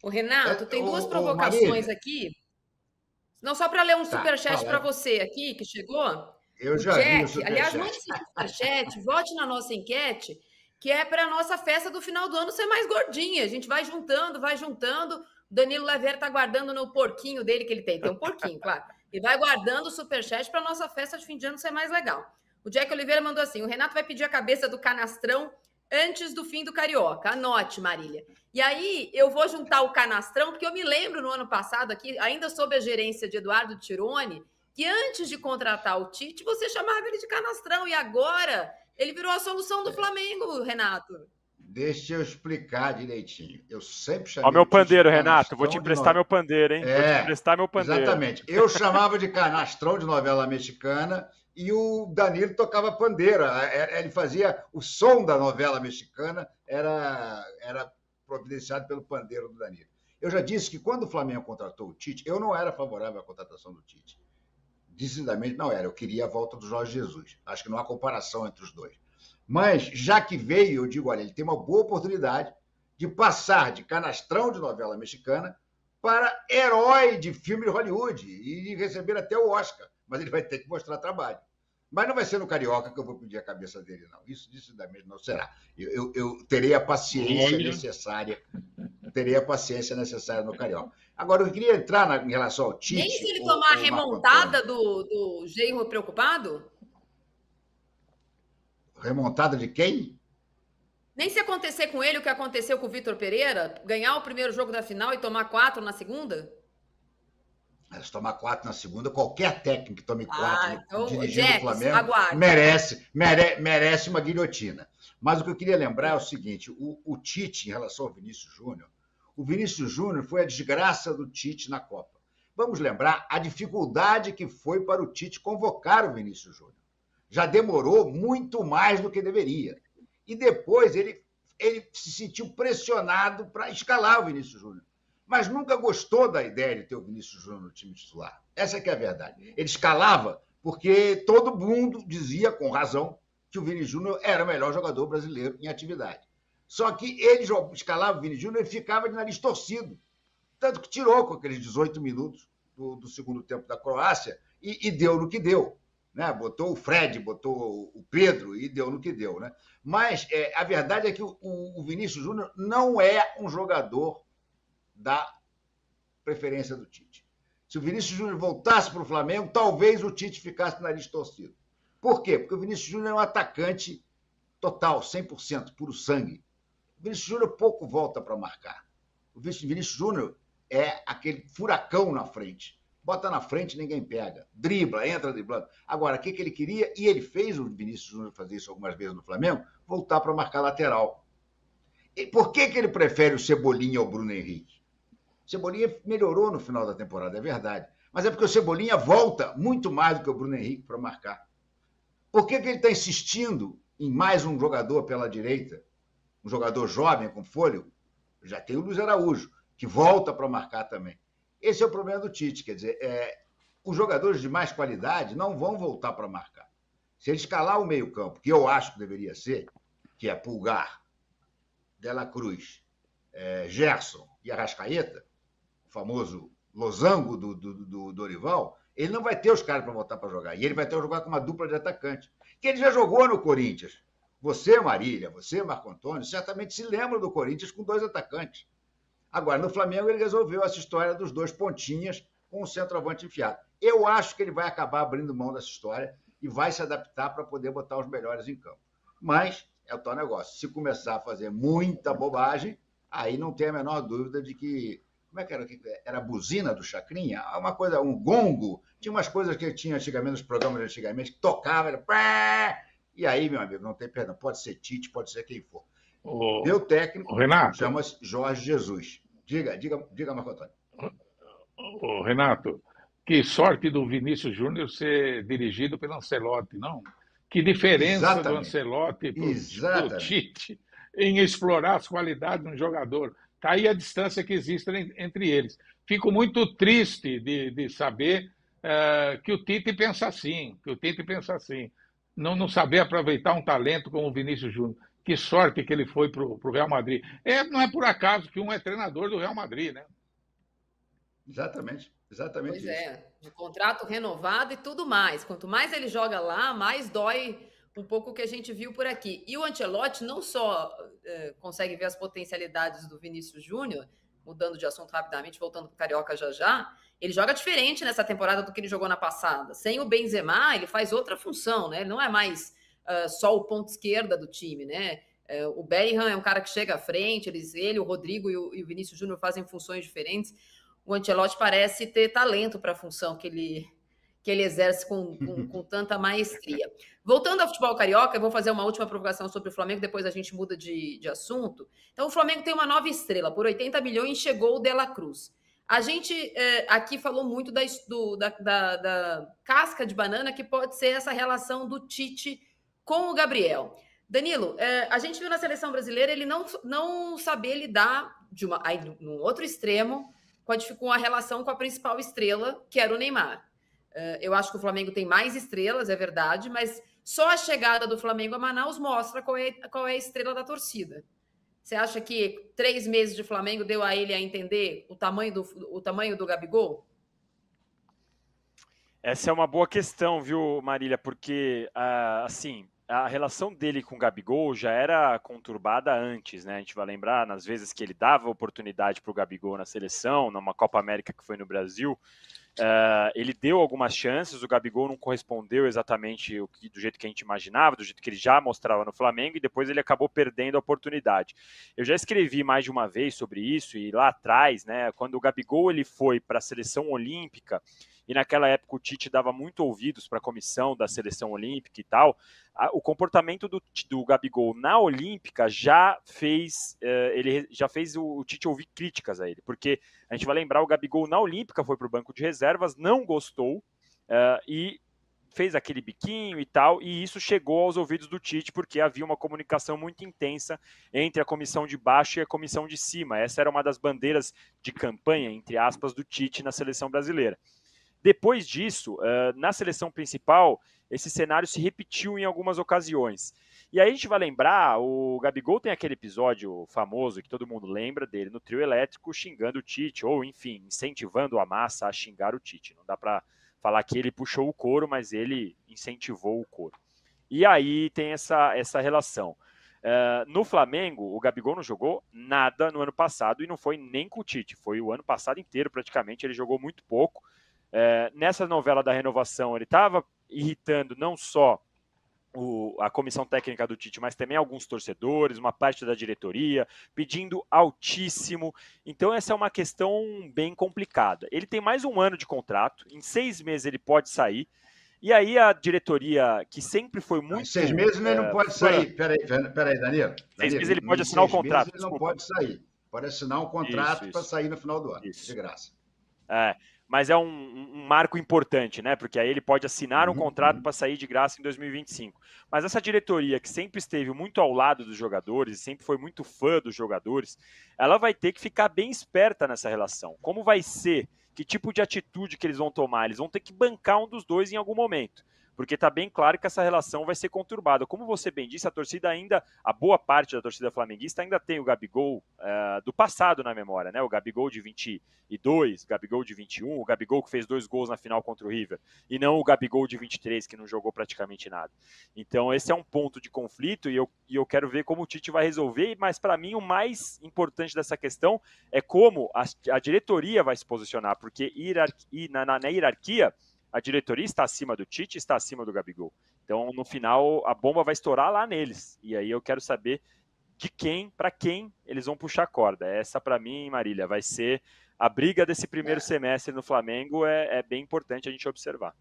O Renato, tem duas Marília, provocações aqui. Não, só para ler um tá, superchat para fala. você aqui, que chegou. Eu O já vi o Jack, aliás, mande superchat. seu superchat, vote na nossa enquete, que é para a nossa festa do final do ano ser mais gordinha. A gente vai juntando, vai juntando. O Danilo Lavieri está guardando no porquinho dele, que ele tem um porquinho, claro. E vai guardando o superchat para a nossa festa de fim de ano ser mais legal. O Jack Oliveira mandou assim: o Renato vai pedir a cabeça do canastrão antes do fim do Carioca. Anote, Marília. E aí eu vou juntar o canastrão, porque eu me lembro no ano passado, aqui, ainda sob a gerência de Eduardo Tironi, que antes de contratar o Tite, você chamava ele de canastrão, e agora ele virou a solução do Flamengo, Renato. Deixa eu explicar direitinho. Eu sempre Ó, chamei meu o Tite de pandeiro, Renato. Vou te canastrão de emprestar meu novela. pandeiro, hein? Vou te emprestar meu pandeiro. Exatamente. Eu chamava de canastrão de novela mexicana e o Danilo tocava pandeiro. Ele fazia o som da novela mexicana, era providenciado pelo pandeiro do Danilo. Eu já disse que quando o Flamengo contratou o Tite, eu não era favorável à contratação do Tite. Decididamente não era. Eu queria a volta do Jorge Jesus. Acho que não há comparação entre os dois. Mas, já que veio, eu digo, olha, ele tem uma boa oportunidade de passar de canastrão de novela mexicana para herói de filme de Hollywood e receber até o Oscar. Mas ele vai ter que mostrar trabalho. Mas não vai ser no Carioca que eu vou pedir a cabeça dele, não. Isso decididamente não será. Eu terei a paciência necessária. Terei a paciência necessária no Carioca. Agora, eu queria entrar em relação ao Tite. Nem se ele tomar a remontada do Genro preocupado? Remontada de quem? Nem se acontecer com ele o que aconteceu com o Vitor Pereira, ganhar o primeiro jogo da final e tomar 4 na segunda? Se tomar 4 na segunda, qualquer técnico que tome 4 então, dirigindo Jack, o Flamengo aguarde. merece uma guilhotina. Mas o que eu queria lembrar é o seguinte: o Tite, em relação ao Vinícius Júnior, o Vinícius Júnior foi a desgraça do Tite na Copa. Vamos lembrar a dificuldade que foi para o Tite convocar o Vinícius Júnior. Já demorou muito mais do que deveria. E depois ele se sentiu pressionado para escalar o Vinícius Júnior. Mas nunca gostou da ideia de ter o Vinícius Júnior no time titular. Essa que é a verdade. Ele escalava porque todo mundo dizia, com razão, que o Vinícius Júnior era o melhor jogador brasileiro em atividade. Só que ele escalava o Vinícius Júnior e ficava de nariz torcido. Tanto que tirou com aqueles 18 minutos do segundo tempo da Croácia e deu no que deu. Né? Botou o Fred, botou o Pedro e deu no que deu. Né? Mas a verdade é que o Vinícius Júnior não é um jogador da preferência do Tite. Se o Vinícius Júnior voltasse para o Flamengo, talvez o Tite ficasse no nariz torcido. Por quê? Porque o Vinícius Júnior é um atacante total, 100%, puro sangue. O Vinícius Júnior pouco volta para marcar. O Vinícius Júnior é aquele furacão na frente. Bota na frente, ninguém pega. Dribla, entra driblando. Agora, o que ele queria, e ele fez o Vinícius Júnior fazer isso algumas vezes no Flamengo, voltar para marcar lateral. E por que ele prefere o Cebolinha ao Bruno Henrique? O Cebolinha melhorou no final da temporada, é verdade. Mas é porque o Cebolinha volta muito mais do que o Bruno Henrique para marcar. Por que ele está insistindo em mais um jogador pela direita? Um jogador jovem, com fôlego? Já tem o Luiz Araújo, que volta para marcar também. Esse é o problema do Tite, quer dizer, os jogadores de mais qualidade não vão voltar para marcar. Se ele escalar o meio-campo, que eu acho que deveria ser, que é Pulgar, De La Cruz, Gerson e Arrascaeta, o famoso losango do Dorival, ele não vai ter os caras para voltar para jogar. E ele vai ter que jogar com uma dupla de atacante, que ele já jogou no Corinthians. Você, Marília, você, Marco Antônio, certamente se lembram do Corinthians com 2 atacantes. Agora, no Flamengo, ele resolveu essa história dos 2 pontinhas com o centroavante enfiado. Eu acho que ele vai acabar abrindo mão dessa história e vai se adaptar para poder botar os melhores em campo. Mas é o tal negócio. Se começar a fazer muita bobagem, aí não tem a menor dúvida de que... Como é que era? Era a buzina do Chacrinha? Uma coisa, um gongo. Tinha umas coisas que tinha antigamente, nos programas de antigamente, que tocava, era... E aí, meu amigo, não tem perdão. Pode ser Tite, pode ser quem for. Meu técnico chama-se Jorge Jesus. Diga, Marco Antônio. Renato, que sorte do Vinícius Júnior ser dirigido pelo Ancelotti, não? Que diferença do Ancelotti para o Tite em explorar as qualidades de um jogador. Está aí a distância que existe entre eles. Fico muito triste de saber que o Tite pensa assim, Não saber aproveitar um talento como o Vinícius Júnior. Que sorte que ele foi para o Real Madrid. Não é por acaso que um é treinador do Real Madrid, né? Exatamente Pois isso. de contrato renovado e tudo mais. Quanto mais ele joga lá, mais dói um pouco o que a gente viu por aqui. E o Ancelotti não só consegue ver as potencialidades do Vinícius Júnior, mudando de assunto rapidamente, voltando para o Carioca já, ele joga diferente nessa temporada do que ele jogou na passada. Sem o Benzema, ele faz outra função, né? Ele não é mais só o ponto esquerda do time, né? O Bellingham é um cara que chega à frente, ele o Rodrigo e o Vinícius Júnior fazem funções diferentes. O Ancelotti parece ter talento para a função que ele exerce com tanta maestria. Voltando ao futebol carioca, eu vou fazer uma última provocação sobre o Flamengo, depois a gente muda de assunto. Então, o Flamengo tem uma nova estrela, por 80 milhões chegou o De La Cruz. A gente aqui falou muito da casca de banana, que pode ser essa relação do Tite com o Gabriel. Danilo, a gente viu na seleção brasileira ele não saber lidar aí, num outro extremo, com a relação com a principal estrela, que era o Neymar. Eu acho que o Flamengo tem mais estrelas, é verdade, mas só a chegada do Flamengo a Manaus mostra qual é a estrela da torcida. Você acha que 3 meses de Flamengo deu a ele a entender o tamanho do Gabigol? Essa é uma boa questão, viu, Marília? Porque, assim, a relação dele com o Gabigol já era conturbada antes, né? A gente vai lembrar, nas vezes que ele dava oportunidade para o Gabigol na seleção, numa Copa América que foi no Brasil, ele deu algumas chances, o Gabigol não correspondeu exatamente do jeito que a gente imaginava, do jeito que ele já mostrava no Flamengo, e depois ele acabou perdendo a oportunidade. Eu já escrevi mais de uma vez sobre isso, e lá atrás, né, quando o Gabigol ele foi para a seleção olímpica, e naquela época o Tite dava muito ouvidos para a comissão da seleção olímpica e tal, o comportamento do Gabigol na Olímpica já fez o Tite ouvir críticas a ele, porque a gente vai lembrar, o Gabigol na Olímpica foi para o banco de reservas, não gostou e fez aquele biquinho e tal, e isso chegou aos ouvidos do Tite, porque havia uma comunicação muito intensa entre a comissão de baixo e a comissão de cima. Essa era uma das bandeiras de campanha, entre aspas, do Tite na seleção brasileira. Depois disso, na seleção principal, esse cenário se repetiu em algumas ocasiões. E aí a gente vai lembrar, o Gabigol tem aquele episódio famoso que todo mundo lembra dele no trio elétrico xingando o Tite, ou enfim, incentivando a massa a xingar o Tite. Não dá para falar que ele puxou o coro, mas ele incentivou o coro. E aí tem essa relação. No Flamengo, o Gabigol não jogou nada no ano passado e não foi nem com o Tite, foi o ano passado inteiro praticamente, ele jogou muito pouco. Nessa novela da renovação, ele estava irritando não só a comissão técnica do Tite, mas também alguns torcedores, uma parte da diretoria, pedindo altíssimo. Então essa é uma questão bem complicada. Ele tem mais um ano de contrato, em 6 meses ele pode sair, e aí a diretoria, que sempre foi muito... 6 meses ele não pode sair. Peraí, Danilo. 6 meses ele pode assinar o contrato. Ele não pode sair. Pode assinar um contrato para sair no final do ano, de graça. Mas é um marco importante, né? Porque aí ele pode assinar um contrato para sair de graça em 2025. Mas essa diretoria, que sempre esteve muito ao lado dos jogadores, sempre foi muito fã dos jogadores, ela vai ter que ficar bem esperta nessa relação. Como vai ser? Que tipo de atitude que eles vão tomar? Eles vão ter que bancar um dos dois em algum momento. Porque está bem claro que essa relação vai ser conturbada. Como você bem disse, a boa parte da torcida flamenguista ainda tem o Gabigol do passado na memória, né? O Gabigol de 22, o Gabigol de 21, o Gabigol que fez 2 gols na final contra o River, e não o Gabigol de 23, que não jogou praticamente nada. Então esse é um ponto de conflito e eu quero ver como o Tite vai resolver, mas para mim o mais importante dessa questão é como a diretoria vai se posicionar, porque na hierarquia, a diretoria está acima do Tite, está acima do Gabigol. Então, no final, a bomba vai estourar lá neles. E aí eu quero saber para quem eles vão puxar a corda. Essa, para mim, Marília, vai ser a briga desse primeiro semestre no Flamengo. É bem importante a gente observar.